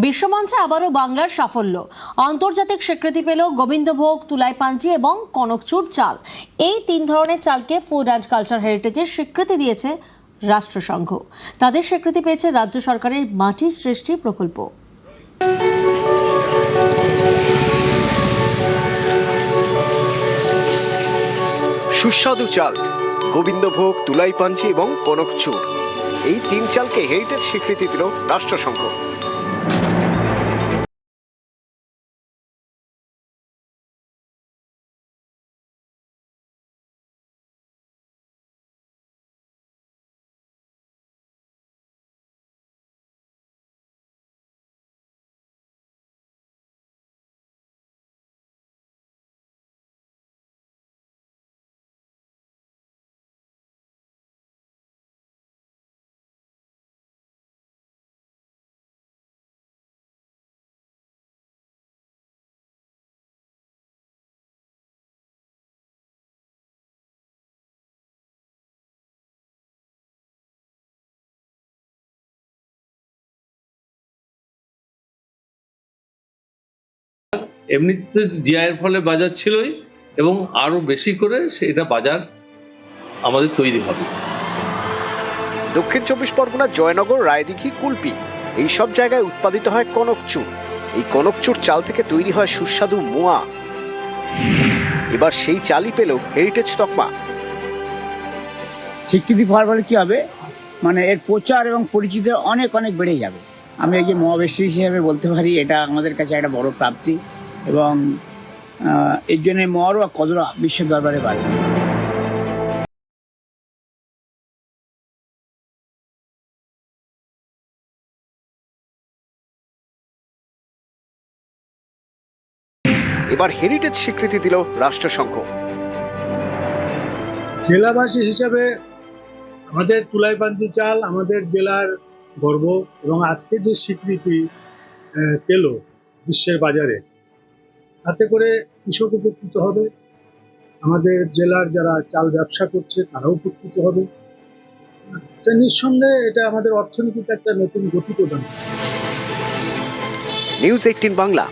বিশ্বমঞ্চে আবারও বাংলার সাফল্য। আন্তর্জাতিক স্বীকৃতি পেল গোবিন্দভোগ, তুলাইপাঞ্জি এবং কনকচুর চাল। এই তিন ধরনের চালকে ফুড অ্যান্ড কালচার হেরিটেজের স্বীকৃতি দিয়েছে রাষ্ট্রসংঘ। তাদের স্বীকৃতি পেয়েছে রাজ্য সরকারের মাটি সৃষ্টি প্রকল্প। সুস্বাদু চাল গোবিন্দভোগ, তুলাইপাঞ্জি এবং কনকচুর, এই তিন চালকে হেরিটেজ স্বীকৃতি দিল রাষ্ট্রসংঘ। এমনিতে জিআইয়ের ফলে বাজার ছিলই, এবং আরো বেশি করে সেটা বাজার আমাদের তৈরি হবে। দক্ষিণ চব্বিশ পরগনার জয়নগর, রায়দিঘি, কুলপি এই সব জায়গায় উৎপাদিত হয় কনকচুর। এই কনকচুর চাল থেকে তৈরি হয় সুস্বাদু মোয়া। এবার সেই চালই পেল হেরিটেজ তকমা। স্বীকৃতি পাওয়ার ফলে কি হবে, মানে এর প্রচার এবং পরিচিতি অনেক অনেক বেড়ে যাবে। আমি এই যে মহাবেশী হিসেবে বলতে পারি, এটা আমাদের কাছে একটা বড় প্রাপ্তি, এবং এর জন্য মহারও কদর বিশ্ব দরবারে বাড়বে। এবার হেরিটেজ স্বীকৃতি দিল রাষ্ট্রসংঘ। জেলাবাসী হিসাবে আমাদের তুলাইপাঞ্জি চাল আমাদের জেলার গর্ব, এবং আজকে যে স্বীকৃতি পেল বিশ্বের বাজারে, তাতে করে কৃষক উপকৃত হবে, আমাদের জেলার যারা চাল ব্যবসা করছে তারাও উপকৃত হবে। নিঃসন্দেহে এটা আমাদের অর্থনীতিতে একটা নতুন গতি প্রদান। নিউজ 18 বাংলা।